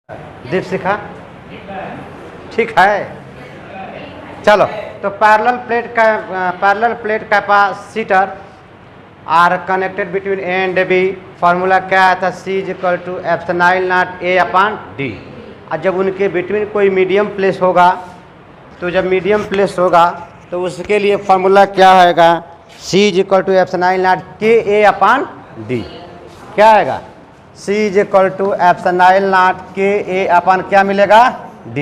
दीपशिखा ठीक है। चलो तो parallel plate capacitor are connected between A and B. Formula क्या आया था? C = epsilon naught A upon D। और जब उनके बिटवीन कोई मीडियम प्लेस होगा तो जब मीडियम प्लेस होगा तो उसके लिए फार्मूला क्या आएगा? C = epsilon not KA upon D। क्या आएगा? C = epsilon not KA upon क्या मिलेगा? D।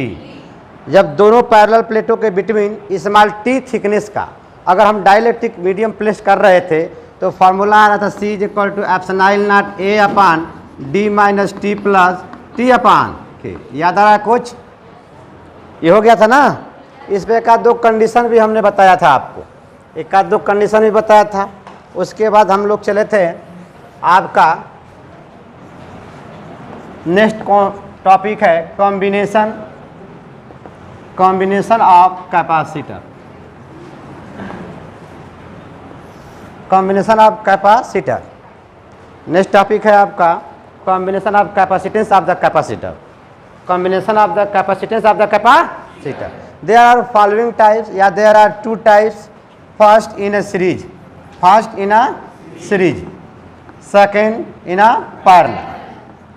जब दोनों पैरेलल प्लेटों के बिटवीन स्मॉल t थिकनेस का अगर हम डाइलेक्ट्रिक मीडियम प्लेस कर रहे थे तो फार्मूला आ रहा था C = epsilon naught A upon D - T plus T upon K। याद आ रहा है कुछ? ये हो गया था ना। इस पे एक आध दो कंडीशन भी हमने बताया था आपको, एक आध दो कंडीशन भी बताया था। उसके बाद हम लोग चले थे आपका नेक्स्ट टॉपिक है combination of capacitor. Combination of capacitor next topic है आपका combination of capacitance of the capacitor. Combination of the capacitance of the capacitor. There are following types या there are two types. First in a series, second in a parallel.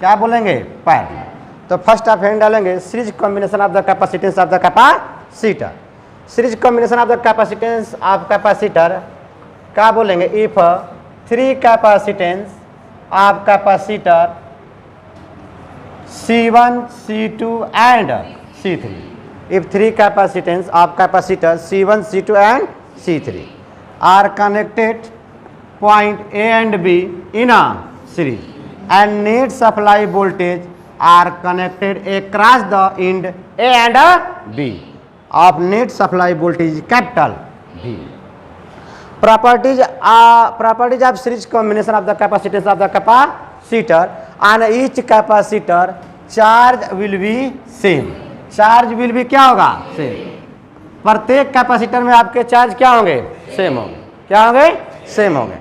क्या बोलेंगे? Parallel. तो first आप hand डालेंगे series combination of the capacitance of the capacitor. Series combination of the capacitance of capacitor क्या बोलेंगे? If three capacitance of capacitor C1, C2 and C3। if three capacitance of capacitor C1, C2 and C3 are connected point A and B in a series and net supply voltage are connected across the end A and B of net supply voltage capital B। properties of series combination of the capacitance of the capacitor and each capacitor charge will be same। Charge will भी क्या होगा? Same. प्रत्येक capacitor में आपके charge क्या होंगे? Same होंगे। क्या होंगे? सेम होंगे।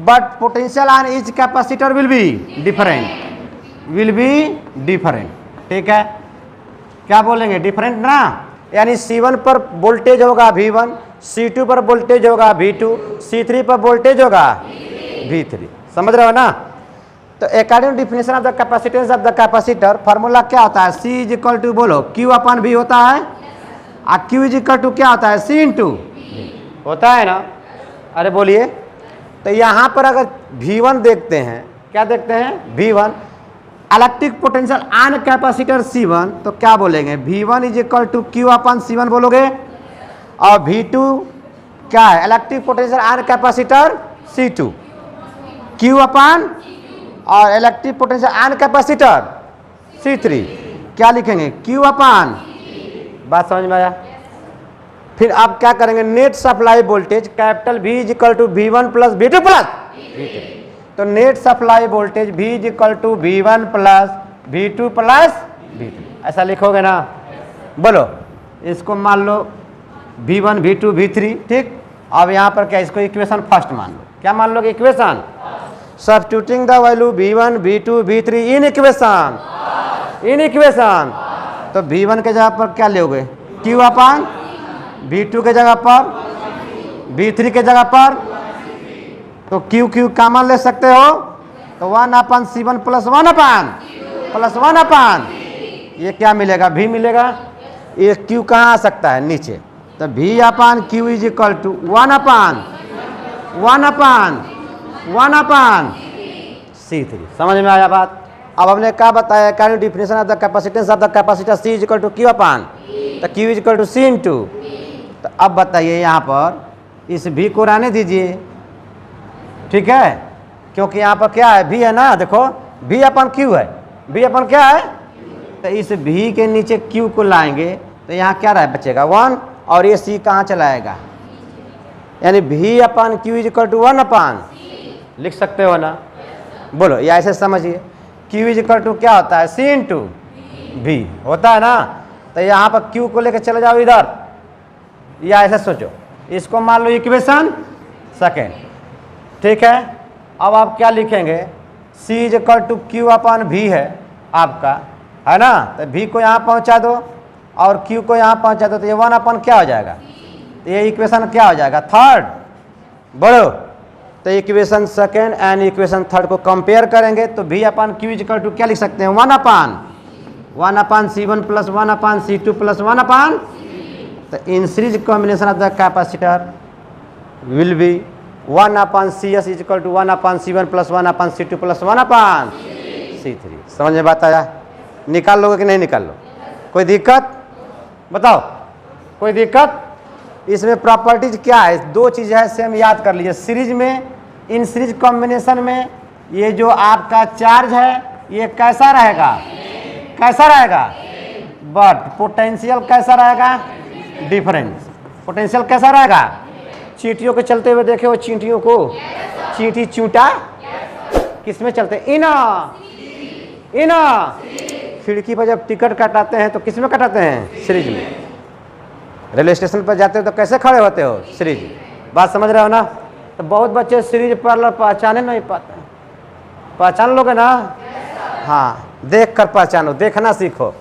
But potential on each capacitor will be different. ठीक है, क्या बोलेंगे? डिफरेंट ना। यानी C1 पर वोल्टेज होगा V1, C2 पर वोल्टेज होगा V2, C3 पर वोल्टेज होगा V3। समझ रहे हो ना? तो according definition of the capacitance of the capacitor formula क्या होता है? C = बोलो Q अपॉन V होता है। और Q = क्या होता है? C × V होता है ना। अरे बोलिए। तो यहाँ पर अगर V1 देखते हैं, क्या देखते हैं? V1 electric potential on capacitor C1, तो क्या बोलेंगे? V1 = Q अपॉन C1 बोलोगे। और V2 क्या है? Electric potential on capacitor C2 Q upon और electric potential on capacitor C3 क्या लिखेंगे? Q upon. बात समझ में आया? फिर आप क्या करेंगे? Net supply voltage capital V = V1 plus V2 plus V3। तो net supply voltage V = V1 plus V2 plus V3 ऐसा लिखोगे ना। बोलो, इसको मान लो V1 V2 V3। ठीक, अब यहाँ पर क्या इसको इक्वेशन फर्स्ट मान लो। क्या मान लोगे? Equation. Substituting the value V1, V2, V3 in equation, तो V1 के जगह पर क्या लोगे? Q upon. V2 के जगह पर V3 के जगह पर तो Q कॉमन ले सकते हो, तो 1 अपॉन C1 प्लस 1 अपॉन ये क्या मिलेगा? V मिलेगा। ये Q कहाँ आ सकता है? नीचे। तो V upon Q = 1 upon C3। समझ में आया बात? अब हमने क्या बताया? Can definition of the capacitance of the capacitor C = Q upon, तो Q = C × तो अब बताइए यहाँ पर इस V को रहने दीजिए। ठीक है, क्योंकि यहाँ पर क्या है? V है ना। देखो V अपॉन Q है। V अपॉन क्या है? तो इस V के नीचे Q को लाएंगे तो यहाँ क्या रहा बचेगा? 1। और ये C कहाँ चलाएगा? यानी V अपॉन Q = 1 अपॉन लिख सकते हो ना। बोलो, या ऐसे समझिए Q = क्या होता है? C × V होता है ना। तो यहाँ पर Q को लेकर चले जाओ इधर, या ऐसे सोचो, इसको मान लो इक्वेशन सेकेंड। ठीक है, अब आप क्या लिखेंगे? C = Q अपॉन V है आपका, है ना। तो V को यहाँ पहुँचा दो और Q को यहाँ पहुँचा दो, तो ये 1 क्या हो जाएगा, तो ये इक्वेशन क्या हो जाएगा, थर्ड। बोलो, तो equation second and equation third को कंपेयर करेंगे तो V/Q इक्वल टू क्या लिख सकते हैं, 1/C1 प्लस 1/C2 प्लस 1/, तो in series combination of the capacitor will be 1/CS is equal to 1/C1 plus 1/C2 plus 1/C3। समझ में बात आया? निकाल लोगे कि नहीं निकाल लो? कोई दिक्कत बताओ, कोई दिक्कत? इसमें प्रॉपर्टीज क्या है, दो चीज़ है, सेम याद कर लीजिए। सीरीज में, इन सीरीज कॉम्बिनेशन में ये जो आपका चार्ज है ये कैसा रहेगा, कैसा रहेगा, बट पोटेंशियल कैसा रहेगा, डिफरेंस। पोटेंशियल कैसा रहेगा, चींटियों को चलते हुए देखे हो, चींटियों को, चींटी चूंटा किस में चलते हैं, इना इना। खिड़की पर जब टिकट कटाते हैं तो किस में कटाते हैं, सीरीज में। रेलवे स्टेशन पर जाते हो तो कैसे खड़े होते हो, सीरीज। बात समझ रहे हो ना? तो बहुत बच्चे सीरीज पार्लर पहचाने नहीं पाते, पहचान लोगे ना? हाँ, देख कर पहचानो, देखना सीखो,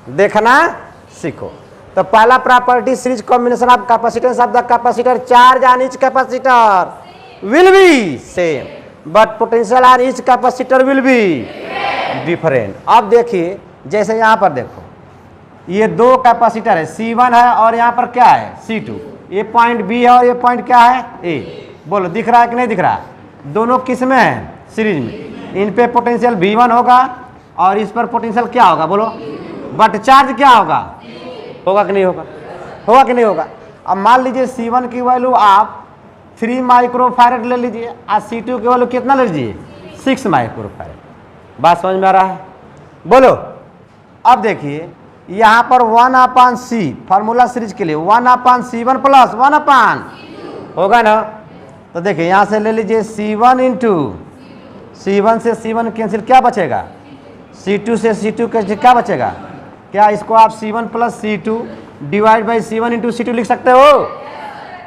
देखना सीखो। तो पहला property series combination of capacitance of the capacitor charge on each capacitor will B same but potential on each capacitor will be different. अब देखिए, जैसे यहाँ पर देखो, ये दो कैपेसिटर है, C1 है और यहाँ पर क्या है, C2। ये पॉइंट B है और ये पॉइंट क्या है, A। बोलो दिख रहा है कि नहीं दिख रहा? दोनों किस में है, सीरीज में। इन पे पोटेंशियल V1 होगा और इस पर पोटेंशियल क्या होगा, बोलो, बट चार्ज क्या होगा, होगा कि नहीं होगा, होगा कि नहीं होगा? अब मान लीजिए C1 की वैल्यू आप 3 माइक्रोफैरेड ले लीजिए और C2 की वैल्यू कितना ले लीजिए, 6 माइक्रोफैरेड। बात समझ में आ रहा है? बोलो। अब देखिए यहाँ पर 1/C फार्मूला सीरीज के लिए 1/C1 प्लस 1/, होगा ना? तो देखिए यहाँ से ले लीजिए C1 इंटू C1 से C1 कैंसिल, क्या बचेगा, C2 से C2 कैंसिल, क्या बचेगा? क्या इसको आप C1 plus C2 divide by C1 into C2 लिख सकते हो?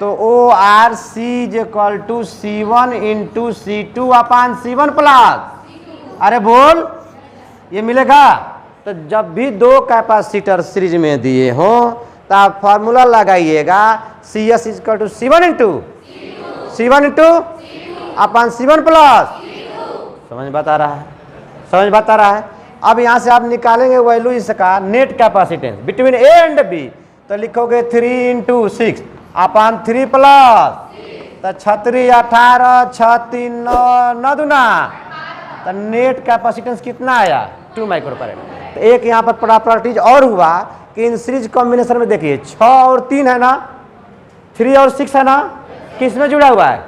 तो ORC is equal to C1 into C2/C1 plus, अरे बोल, ये मिलेगा। तो जब भी दो कैपेसिटर सीरीज में दिए हो तो आप फार्मूला लगाइएगा, CS is equal to C1 into C1 plus. समझ में बता रहा है, समझ में बता रहा है? अब यहाँ से आप निकालेंगे वैल्यू इसका net capacitance between A and B, तो लिखोगे 3 इंटू 6/3 प्लस, तो 36 18 36 9 दूना, तो नेट कैपेसिटेंस कितना आया, 2 माइक्रोफैरेड। तो एक यहाँ पर प्रॉपर्टीज और हुआ कि इन सीरीज कॉम्बिनेशन में देखिए 6 और 3 है ना, 3 और 6 है ना, किस में जुड़ा हुआ है,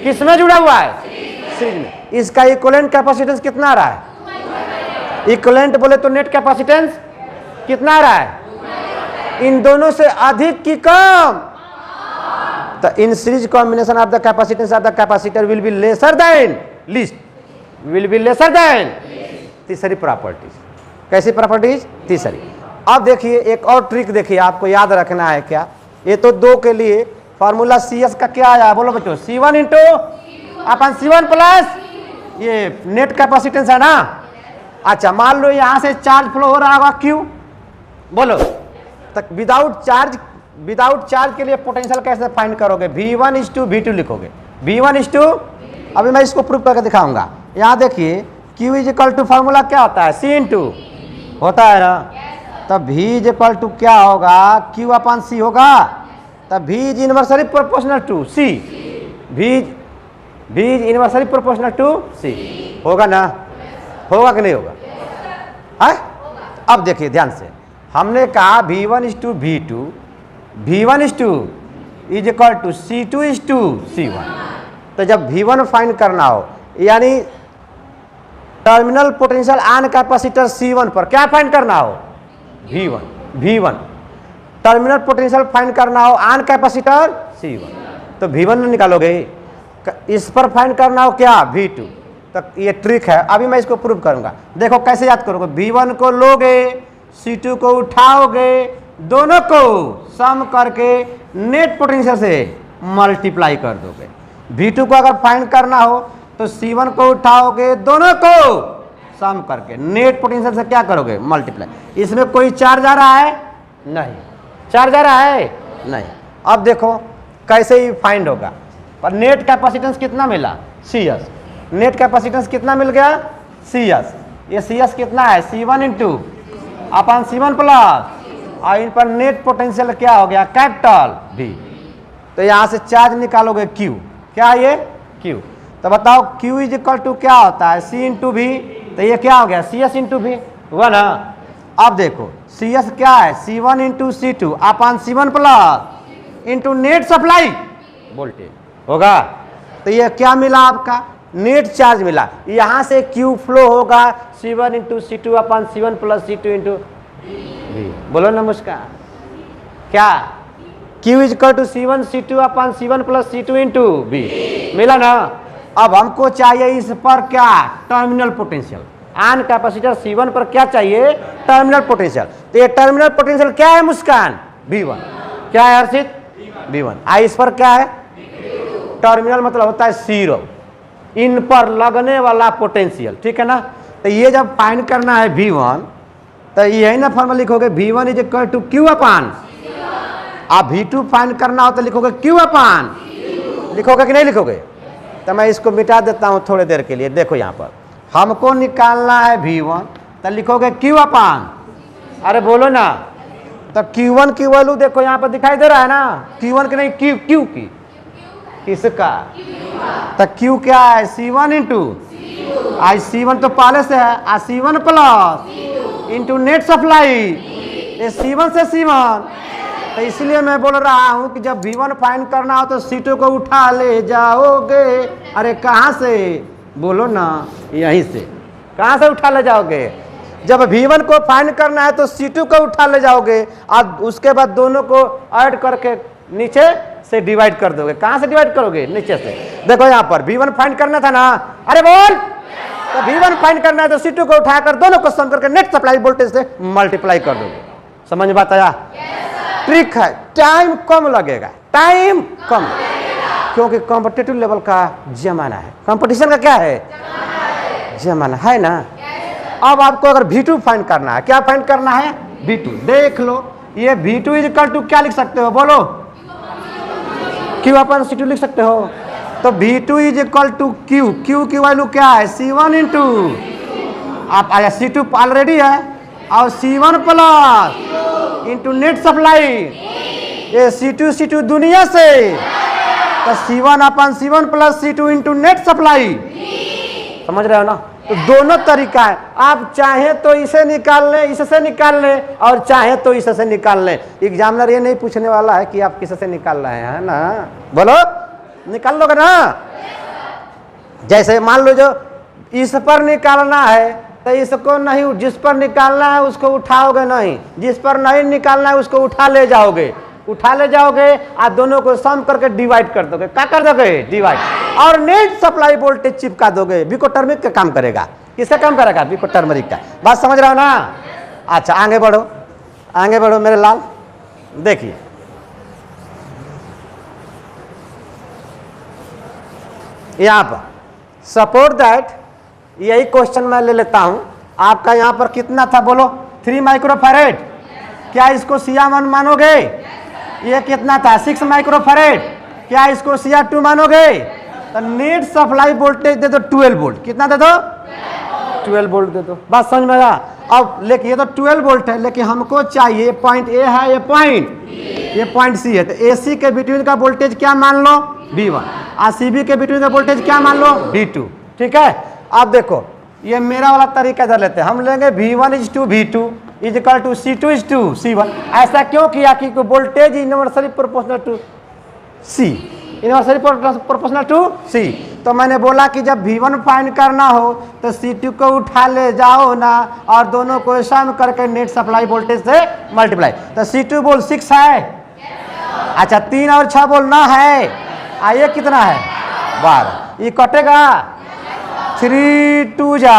किस में जुड़ा हुआ है, सीरीज में। इसका इक्विवेलेंट कैपेसिटेंस कितना आ रहा है, इक्विवेलेंट बोले तो नेट कैपेसिटेंस कितना आ रहा है, इन दोनों से अधिक की कम। तो in series combination of the capacitance of the capacitor will be lesser than least, will be lesser than. तीसरी प्रॉपर्टीज, कैसी प्रॉपर्टीज, तीसरी। अब देखिए एक और ट्रिक देखिए, आपको याद रखना है क्या, ये तो दो के लिए फार्मूला CS का क्या आया, बोलो बच्चों, C1 इंटू C1 प्लस, ये नेट कैपेसिटेंस है ना। अच्छा, मान लो यहाँ से चार्ज फ्लो हो रहा होगा Q, बोलो, तक विदाउट चार्ज के लिए पोटेंशियल कैसे फाइंड करोगे, V1/V2 लिखोगे, V1/, अभी मैं इसको प्रूव करके दिखाऊंगा। यहाँ देखिए Q is equal to formula क्या होता है, C इंटू होता है ना, तब V इज इक्वल टू क्या होगा, Q/C होगा, तब V is inversely proportional to C, V is inversely proportional to C, होगा ना, होगा कि नहीं होगा, है? अब देखिए ध्यान से, हमने कहा V1/V2, V1 is equal to C2/C1। तो जब V1 फाइंड करना हो, यानी terminal potential on capacitor C1 पर क्या फाइंड करना हो, V1 टर्मिनल पोटेंशियल फाइंड करना हो ऑन कैपेसिटर C1, तो V1 निकालोगे। इस पर फाइंड करना हो क्या, V2। तो ये ट्रिक है, अभी मैं इसको प्रूव करूंगा। देखो कैसे याद करोगे, V1 को लोगे, C2 को उठाओगे, दोनों को सम करके नेट पोटेंशियल से मल्टीप्लाई कर दोगे। V2 को अगर फाइंड करना हो तो C1 को उठाओगे, दोनों को सम करके नेट पोटेंशियल से क्या करोगे, मल्टीप्लाई। इसमें कोई चार्ज आ रहा है, नहीं। चार्ज आ रहा है, नहीं। अब देखो कैसे ही फाइंड होगा। पर नेट कैपेसिटेंस कितना मिला, CS। नेट कैपेसिटेंस कितना मिल गया, CS। ये CS कितना है, C1 इंटू अपन C1 प्लस, और इन पर नेट पोटेंशियल क्या हो गया, कैपिटल V। तो यहाँ से चार्ज निकालोगे Q, क्या ये Q। तो बताओ Q इज इक्वल टू क्या होता है, C इंटू V। तो ये क्या हो गया, CS इंटू V हुआ ना। अब देखो CS क्या है, C1 into C2 upon C1 plus into net supply voltage होगा। तो ये क्या मिला आपका, नेट चार्ज मिला। यहाँ से Q फ्लो होगा C1 into C2 upon C1 plus C2 into V। बोलो नमस्कार, क्या Q is equal to C1 C2 upon C1 plus C2 into V मिला ना। अब हमको चाहिए इस पर क्या, टर्मिनल पोटेंशियल। आन कैपेसिटर C1 पर क्या चाहिए, टर्मिनल पोटेंशियल। तो ये टर्मिनल पोटेंशियल क्या है मुस्कान, V1। क्या है हर्षित, V1। आई इस पर क्या है, टर्मिनल मतलब होता है 0, इन पर लगने वाला पोटेंशियल, ठीक है ना। तो ये जब फाइंड करना है V1, तो यही ना फॉर्मूला लिखोगे, V1 is equal to Q upon. आप V2 फाइंड करना हो तो लिखोगे Q अपान, लिखोगे कि नहीं लिखोगे। तो मैं इसको मिटा देता हूं थोड़ी देर के लिए। देखो यहाँ पर हमको निकालना है V1, तो लिखोगे Q अपान, अरे बोलो ना। तो Q1 की वैल्यू देखो यहाँ पर दिखाई दे रहा है ना, Q1 की नहीं Q की, किसका, तो Q क्या है, C1 इंटू आई C1 तो पहले से है, आ C1 plus into net supply, ये C1 से C1। तो इसलिए मैं बोल रहा हूं कि जब V1 फाइंड करना हो तो C2 को उठा ले जाओगे। अरे कहाँ से, बोलो ना, यहीं से। कहाँ से उठा ले जाओगे, जब V1 को फाइंड करना है तो C2 को उठा ले जाओगे और उसके बाद दोनों को ऐड करके नीचे से डिवाइड कर दोगे। कहाँ से डिवाइड करोगे, नीचे से। देखो यहाँ पर V1 फाइंड करना था ना, अरे बोल, तो V1 फाइंड करना है तो C2 को उठाकर दोनों को सम करके नेट सप्लाई वोल्टेज से मल्टीप्लाई कर दोगे। समझ में बात आया। ट्रिक है, टाइम कम लगेगा, टाइम कम, क्योंकि कॉम्पिटिटिव लेवल का जमाना है, कंपटीशन का क्या है, जमाना है ना। अब आपको अगर V2 फाइंड करना है, क्या फाइंड करना है, V2। देख लो ये V2 इज इक्वल टू क्या लिख सकते हो, बोलो, Q अपन C2 लिख सकते हो। तो V2 is equal to Q, Q की वैल्यू क्या है, C1 इंटू आप आया C2 ऑलरेडी है और C1 plus into net supply, ये C2 दुनिया से, तो C1 अपन C1 plus C2 into net supply. समझ रहे हो ना। तो दोनों तरीका है, आप चाहे तो इसे निकाल लें, इससे निकाल लें, और चाहे तो इससे निकाल लें। एग्जामिनर ये नहीं पूछने वाला है कि आप किससे निकाल रहे हैं, है ना, बोलो, निकाल लोगे ना। जैसे मान लो जो इस पर निकालना है तो इसको नहीं, जिस पर निकालना है उसको उठाओगे नहीं, जिस पर नहीं निकालना है उसको उठा ले जाओगे, उठा ले जाओगे और दोनों को सम करके डिवाइड कर दोगे। क्या कर दोगे, डिवाइड, और नेट सप्लाई वोल्टेज चिपका दोगे। विकोटर्मिक का काम करेगा, किसका काम करेगा, विकोटर्मिक का। बात समझ रहे हो ना। अच्छा आगे बढ़ो, आगे बढ़ो मेरे लाल। देखिए यहाँ पर सपोर्ट दैट, यही क्वेश्चन मैं ले लेता हूं आपका। यहाँ पर कितना था, बोलो, 3 माइक्रोफैरेड। क्या इसको CR1 मानोगे, ये कितना था, 6 माइक्रोफैरेड। क्या इसको CR2 मानोगे। तो नेट सप्लाई वोल्टेज दे दो 12 वोल्ट। कितना दे दो, 12 वोल्ट दे दो। बात समझ में आया। अब लेकिन ये तो 12 वोल्ट है, लेकिन हमको चाहिए पॉइंट ए है, ये पॉइंट सी है। तो AC के बिटवीन का वोल्टेज क्या मान लो, V1, और CB के बिटवीन का वोल्टेज क्या मान लो, V2। ठीक है। अब देखो ये मेरा वाला तरीका इधर लेते हैं, हम लेंगे V1 is to V2 is equal to C2 is to C1। ऐसा क्यों किया कि voltage inversely proportional to C, inversely proportional to C। तो मैंने बोला कि जब V1 फाइंड करना हो तो C2 को उठा ले जाओ ना, और दोनों को सम करके नेट सप्लाई वोल्टेज से मल्टीप्लाई। तो C2 बोल 6 है, अच्छा 3 और 6 बोल 9 है, आइए कितना है, 12। ये कटेगा, 3 2 जा,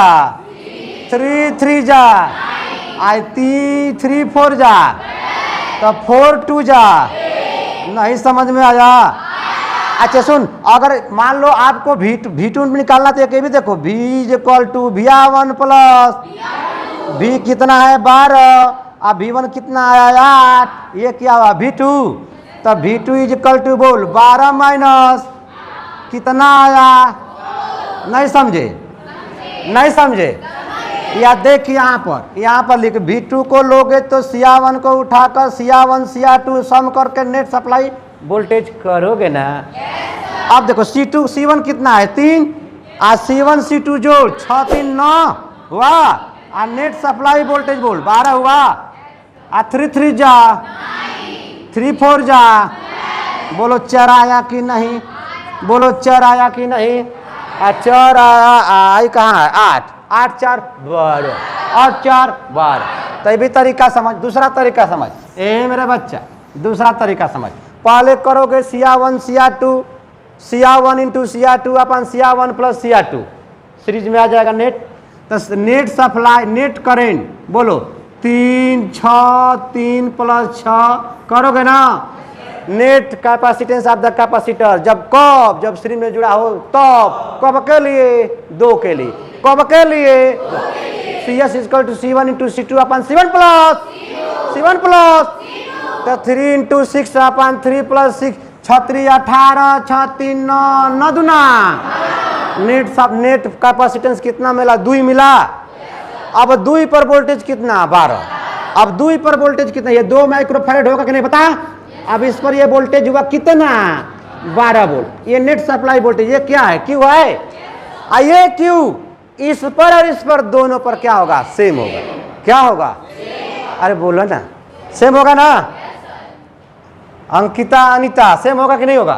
3 3 जा, आई 3 4 जा, तो 4 2 जा। नहीं समझ में आया। अच्छा सुन, अगर मान लो आपको V2 निकालना तो ये भी देखो, V = VR1 प्लस V कितना है 12, अब V1 कितना आया 8, ये क्या हुआ V2, तब V2 = बोल 12 माइनस कितना आया, नहीं समझे, नहीं समझे, या देख यहाँ पर लिख V2 को लोगे तो CR1 को उठाकर CR1 CR2 सम करके नेट सप्लाई वोल्टेज करोगे ना। अब देखो C1 कितना है 3, आ C1 C2 जोड़ 6 3 9 हुआ, आ नेट सप्लाई वोल्टेज बोल 12 हुआ, आ 3 3 जा 3 4 जा, बोलो 4 आया कि नहीं, बोलो 4 आया कि नहीं, 4 आया, आई कहाँ है 8, 8 4 12 और 4 12। तो भी तरीका समझ, दूसरा तरीका समझ, मेरे बच्चा दूसरा तरीका समझ, पहले करोगे CR1 CR2 CR1 × CR2 अपन CR1 प्लस CR2 सीरीज में आ जाएगा नेट, तो नेट सप्लाई नेट करेंट बोलो 3 6 3 + 6 करोगे ना, net capacitance of the capacitor जब सीरीज में जुड़ा हो तब, कब के लिए 2 के लिए, कब के लिए CS = C1 × C2 upon C1 plus, तो 3 × 6 अपन 3 + 6 6 3 18 6 3 9 9 दूना, नेट कैपेसिटेंस कितना मिला 2 मिला। अब 2 पर वोल्टेज कितना 12, अब 2 पर वोल्टेज कितना, ये 2 माइक्रोफैरड होगा कि नहीं पता, अब इस पर ये वोल्टेज हुआ कितना 12 वोल्ट, ये नेट सप्लाई वोल्टेज, ये क्या है क्यू है, ये क्यू इस पर और इस पर दोनों पर क्या होगा सेम होगा, क्या होगा, अरे बोलो ना सेम होगा ना, अंकिता अनिता सेम होगा कि नहीं होगा,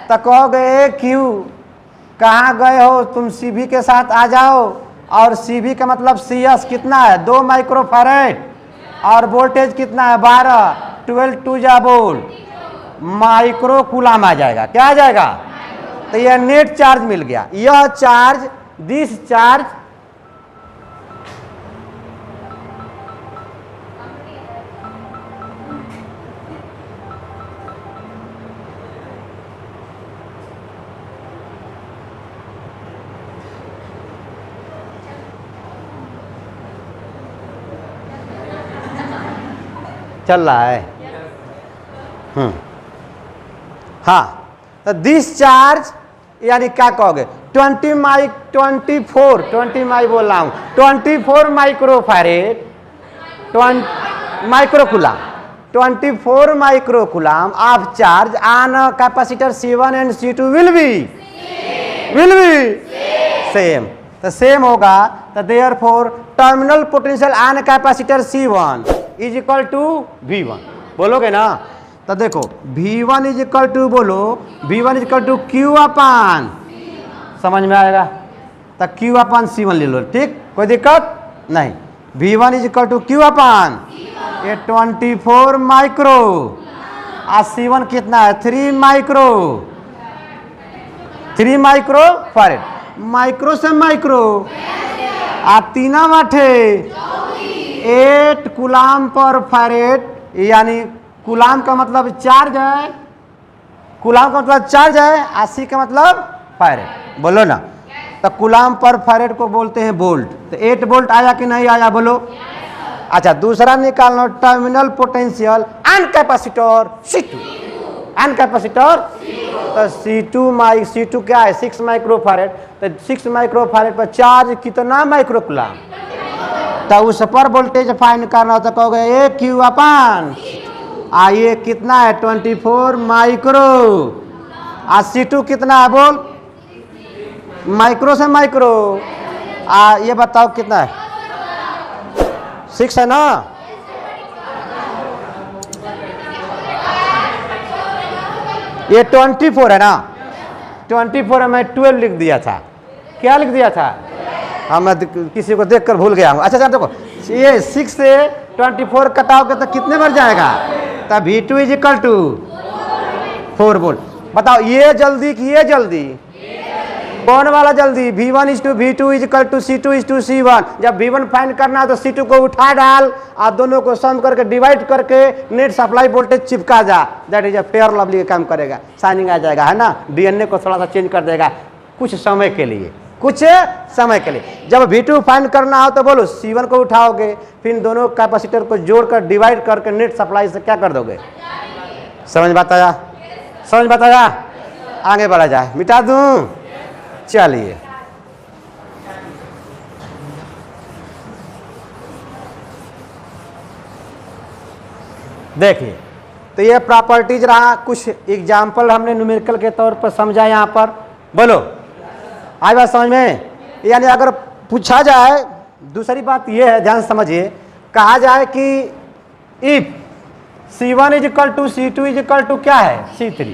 तो कहोगे क्यू कहाँ गए हो तुम, CV के साथ आ जाओ, और CV का मतलब CS कितना है 2 माइक्रोफैरड और वोल्टेज कितना है 12, 12 2 जा बोल माइक्रो कूलाम आ जाएगा, क्या आ जाएगा, तो यह नेट चार्ज मिल गया, यह चार्ज दिस चार्ज चल रहा है, हाँ, तो दिस चार्ज यानी क्या कहोगे 20 बोल रहा हूँ 24 microfarad microcoulomb 24 microcoulomb of charge on capacitor C1 and C2 will be same, तो सेम होगा, तो therefore terminal potential on capacitor C1 = V1 बोलोगे ना, तो देखो V1 = बोलो V1 = Q अपन, समझ में आएगा, तो Q अपन C1 ले लो, ठीक कोई दिक्कत नहीं, V1 = Q अपन ये 24 माइक्रो, और C1 कितना है 3 माइक्रोफैरड, माइक्रो से माइक्रो, आ 3 माठे 8 कूलाम पर फैरेड, यानी कूलाम का मतलब चार्ज है, कूलाम का मतलब चार्ज है, 80 का मतलब फैरेड, बोलो ना, तो कूलाम पर फैरेड को बोलते हैं वोल्ट, तो 8 वोल्ट आया कि नहीं आया बोलो। अच्छा दूसरा निकालना terminal potential on capacitor C2, on capacitor, तो C2 क्या है 6 माइक्रोफैरड, तो 6 माइक्रोफैरड पर चार्ज कितना माइक्रोकूलम, तो उस पर वोल्टेज फाइंड करना होता, कहोगे ये Q अपन, ये कितना है 24 माइक्रो, C2 कितना है बोल माइक्रो से माइक्रो, ये बताओ कितना है 6 है ना, ये 24 है ना, 24 में 12 लिख दिया था, क्या लिख दिया था, हाँ मैं किसी को देखकर भूल गया हूँ। अच्छा देखो ये 6 से 24 कटाओगे तो कितने बार जाएगा, तब V2 = 4 वोल्ट, बताओ ये जल्दी कि ये जल्दी, कौन वाला जल्दी? V1 is to V2 is equal to C2 is to C1। जब V1 फाइंड करना है तो C2 को उठा डाल, आप दोनों को सम करके डिवाइड करके नेट सप्लाई वोल्टेज चिपका जा। That is a fair lovely का काम करेगा, शाइनिंग आ जाएगा, है ना। DNA को थोड़ा सा चेंज कर देगा कुछ समय के लिए, कुछ समय के लिए। जब V2 फाइंड करना हो तो बोलो C1 को उठाओगे, फिर दोनों कैपेसिटर को जोड़कर डिवाइड करके नेट सप्लाई से क्या कर दोगे? समझ बात आया? समझ बात आया? आगे बढ़ा जाए, मिटा दूं? चलिए, देखिए, तो ये प्रॉपर्टीज रहा, कुछ एग्जाम्पल हमने न्यूमेरिकल के तौर पर समझा। यहाँ पर बोलो, आई बात समझ में? यानी अगर पूछा जाए, दूसरी बात ये है, ध्यान समझिए, कहा जाए कि if C1 is equal to C2 is equal to क्या है? C3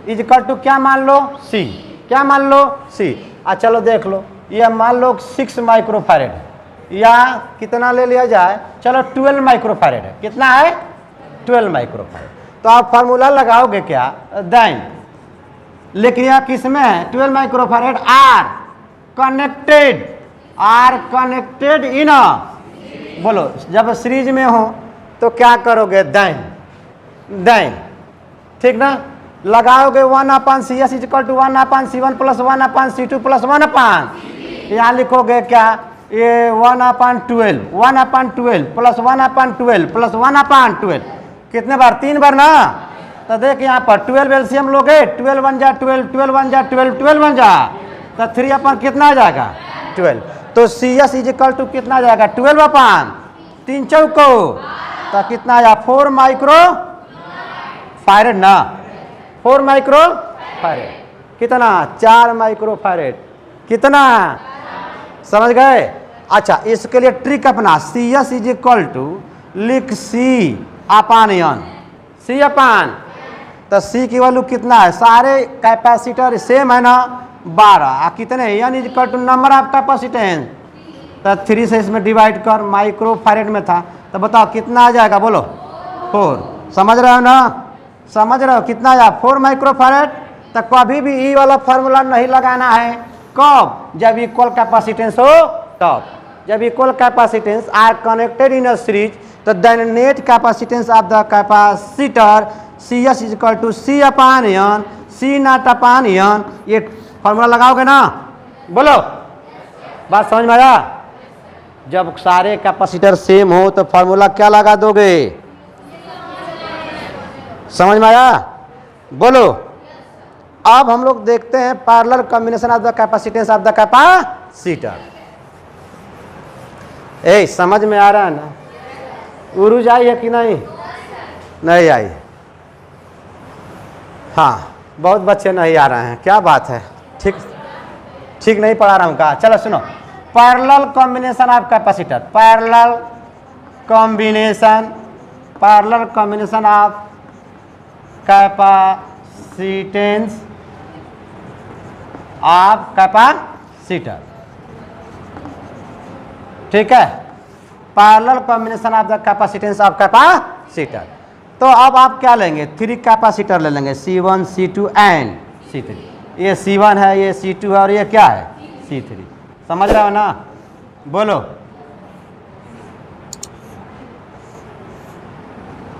इजकल टू क्या मान लो? C। क्या मान लो? C। चलो देख लो, ये मान लो 6 माइक्रोफैरेड है, या कितना ले लिया जाए? चलो 12 माइक्रोफैरेड है। कितना है? 12 माइक्रोफैरेड। तो आप फार्मूला लगाओगे क्या? दाइन। लेकिन यह किस में है? 12 माइक्रोफैरेड आर कनेक्टेड इन, बोलो जब सीरीज में हो तो क्या करोगे? दाइन, ठीक ना। लगाओगे 1/CS is equal to 1/C1 plus 1/C2 plus 1/, यहाँ लिखोगे क्या? ये 1/12 प्लस 1/12 प्लस 1/12, कितने बार? 3 बार ना। तो देख यहाँ पर 12 एलसीएम लोगे, 12 1 जा 12, 12 1 जा 12, 12 1 जा, तो 3 कितना आ जाएगा? 12। तो CS इजकल टू कितना आ जाएगा? 12/3 चौको, तो कितना आया? 4 माइक्रोफैरेड ना, 4 माइक्रोफैरेड। कितना? 4 माइक्रोफैरेड। कितना? समझ गए? अच्छा, इसके लिए ट्रिक अपना, CS इजकल टू लिख C/N, C/, तो C की वैल्यू कितना है? सारे कैपेसिटर सेम है ना, 12। कितने? N is equal to number of capacitance, तो 3 से इसमें डिवाइड कर, माइक्रोफैरेड में था, तो बताओ कितना आ जाएगा? बोलो 4। समझ रहे हो ना? समझ रहे हो? कितना आया? 4 माइक्रोफैरेड। तो कभी भी ई वाला फार्मूला नहीं लगाना है। कब? जब इक्वल कैपेसिटेंस हो तब। जब equal capacitance are connected in a series, तो then net capacitance of the capacitor CS is equal to C/N, C0/N। ये फार्मूला लगाओगे ना? बोलो, बात समझ में आया? जब सारे कैपेसिटर सेम हो तो फार्मूला क्या लगा दोगे? समझ में आया? बोलो। अब हम लोग देखते हैं parallel combination of the capacitance of the capacitor. समझ में आ रहा है ना? उरुज आई है कि नहीं? नहीं आई। हाँ, बहुत बच्चे नहीं आ रहे हैं, क्या बात है? ठीक नहीं पढ़ा रहा हूँ का? चलो सुनो, parallel combination of capacitor, parallel combination of capacitance of capacitor, ठीक है। Parallel combination of the capacitance of capacitor. तो अब आप क्या लेंगे? 3 कैपेसिटर ले लेंगे, C1 C2 एंड C3। ये C1 है, ये C2 है, और ये क्या है? C3। समझ रहे हो ना? बोलो,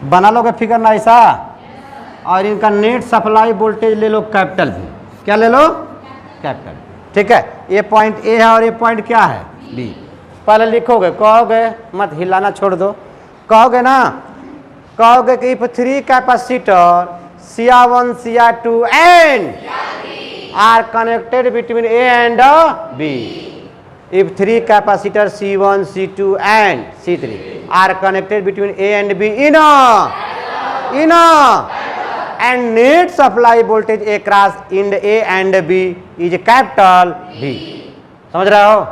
बना लोगे फिगर ना ऐसा? और इनका नेट सप्लाई वोल्टेज ले लो कैपिटल भी। क्या ले लो? कैपिटल, ठीक है। ये पॉइंट A है और ये पॉइंट क्या है? B। पहले लिखोगे, कहोगे, मत हिलाना, छोड़ दो, कहोगे ना, कहोगे कि if 3 capacitor CR1 CR2 and are connected between A and B, if 3 capacitor C1 C2 and C3 are connected between A and B in a and net supply voltage across end A and B is capital B। समझ रहे हो?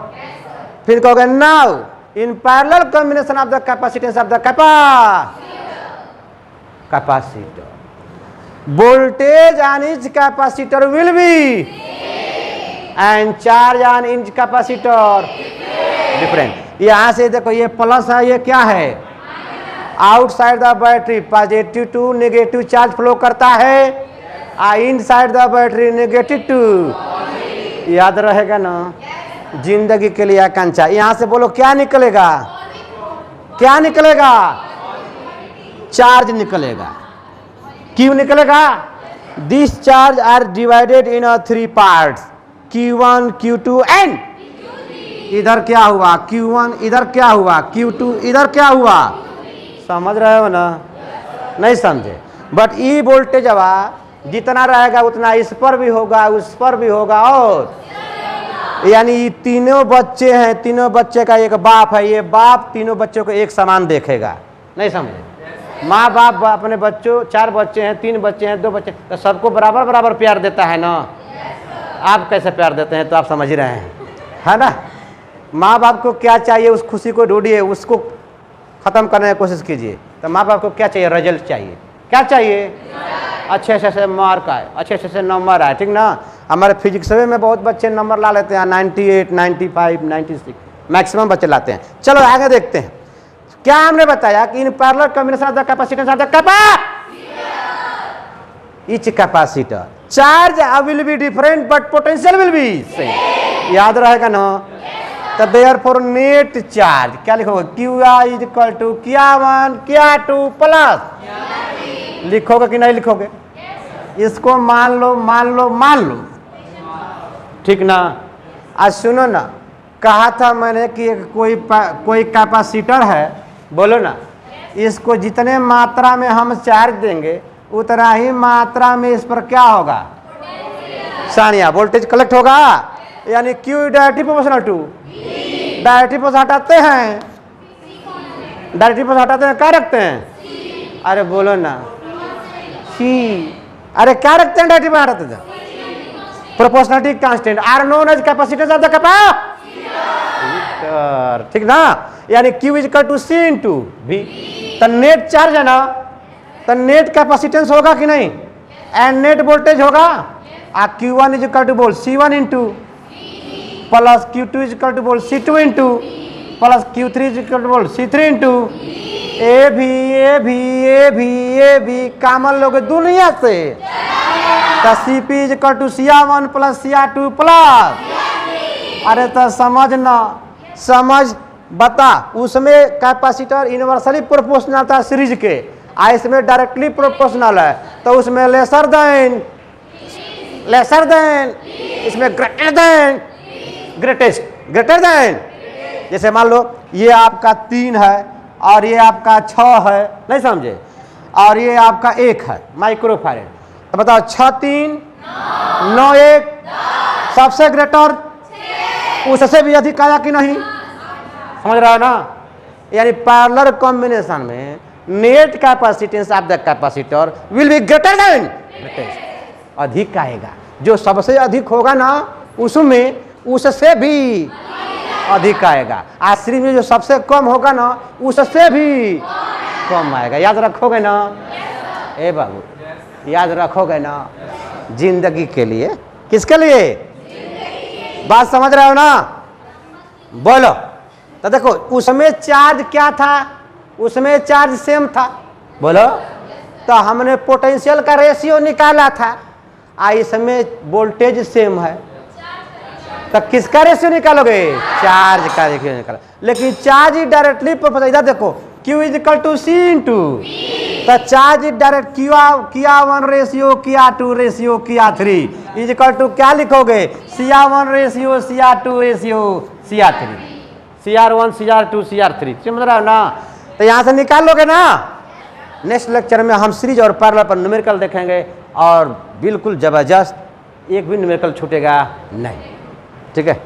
फिर कहोगे now in parallel combination of the capacitance of the capacitor voltage on each capacitor will be and charge on each capacitor different। यहाँ से देखो, ये plus है, ये क्या है? Outside the battery positive to negative charge flow करता है, inside the battery negative to याद रहेगा ना, जिंदगी के लिए आकांक्षा। यहाँ से बोलो क्या निकलेगा, क्या निकलेगा, चार्ज निकलेगा। क्यों निकलेगा? This charge are divided in 3 parts, Q1 Q2 and इधर क्या हुआ Q1, इधर क्या हुआ Q2, इधर क्या हुआ। समझ रहे हो ना? नहीं समझे? बट ई वोल्टेज हवा जितना रहेगा उतना इस पर भी होगा, उस पर भी होगा, और यानी तीनों बच्चे हैं, तीनों बच्चे का एक बाप है, ये बाप तीनों बच्चों को एक समान देखेगा। नहीं समझे? माँ बाप अपने बच्चों, 4 बच्चे हैं, 3 बच्चे हैं, 2 बच्चे, तो सबको बराबर बराबर प्यार देता है ना। आप कैसे प्यार देते हैं तो आप समझ ही रहे हैं, है ना। माँ बाप को क्या चाहिए, उस खुशी को ढूंढिए, उसको ख़त्म करने की कोशिश कीजिए। तो माँ बाप को क्या चाहिए? रिजल्ट चाहिए। क्या चाहिए? अच्छे से मार्क आए, अच्छे से नंबर आए, ठीक ना। हमारे फिजिक्स में बहुत बच्चे नंबर ला लेते हैं 98, 95, 96 मैक्सिमम बच्चे लाते हैं। चलो आगे देखते हैं। क्या हमने बताया कि in parallel combination of the capacitance of the each capacitor charge will be different but potential will be same. याद रहेगा ना। तो देयरफॉर नेट चार्ज क्या लिखोगे? QI is equal to Q1 Q2 plus, लिखोगे कि नहीं लिखोगे? इसको मान लो, मान लो, मान लो, ठीक ना। आज सुनो ना, कहा था मैंने कि कोई कैपेसिटर है, बोलो ना, इसको जितने मात्रा में हम चार्ज देंगे उतना ही मात्रा में इस पर क्या होगा? सानिया वोल्टेज कलेक्ट होगा। यानी Q directly proportional to, directly पर हटाते हैं, डायरेक्टली पर हटाते हैं, क्या रखते हैं? अरे बोलो ना, C। अरे क्या रखते हैं डायरेक्टली पर हटाते हैं? Proportionality constant are known as capacitance of the capacitor, ठीक ना। यानी Q is equal to C into V। तो नेट चार्ज है ना, तो नेट कैपेसिटेंस होगा कि नहीं, एंड नेट वोल्टेज होगा। Q1 इज इक्वल टू बोल C1 into plus Q2 is equal to बोल C2 into plus Q3 is equal to बोल C3 इंटू ए भी कॉमन लोग दुनिया से। तो CP is equal to CR1 plus CR2 plus. अरे तो समझ ना, समझ बता। उसमें कैपेसिटर इनवर्सली प्रोपोर्शनल था सीरीज के, इसमें डायरेक्टली प्रोपोर्शनल है, तो उसमें लेसर देन, इसमें greater than, greatest, greater than. जैसे मान लो ये आपका 3 है और ये आपका 6 है, नहीं समझे, और ये आपका 1 है माइक्रोफैरेड। तो बताओ 6 3 9 1 सबसे ग्रेटर, उससे भी अधिक आया कि नहीं? समझ रहा है ना। यानी पैरेलल कॉम्बिनेशन में net capacitance of the capacitor will be greater than, greatest, अधिक आएगा। जो सबसे अधिक होगा ना उसमें उससे भी अधिक आएगा। आश्री में जो सबसे कम होगा ना उससे भी कम आएगा। याद रखोगे ना ए बाबू, याद रखोगे ना। जिंदगी के लिए, किसके लिए? बात समझ रहे हो ना? बोलो। तो देखो उसमें चार्ज क्या था, उसमें चार्ज सेम था, बोलो। तो हमने पोटेंशियल का रेशियो निकाला था, इसमें वोल्टेज सेम है, तो किसका रेशियो निकालोगे? चार्ज का रेशियो निकालो। लेकिन चार्ज डायरेक्टली प्रोपोर्शनल, इधर देखो Q is equal to C into, तो charge direct Q1 ratio Q2 ratio Q3 is equal to क्या लिखोगे? CR1 ratio CR2 ratio CR3, CR1 CR2 CR3, समझ रहा हो ना। तो यहाँ से निकाल लोगे ना। नेक्स्ट लेक्चर में हम सीरीज और पैरेलल पर न्यूमेरिकल देखेंगे, और बिल्कुल जबरदस्त, एक भी न्यूमेरिकल छूटेगा नहीं, ठीक है।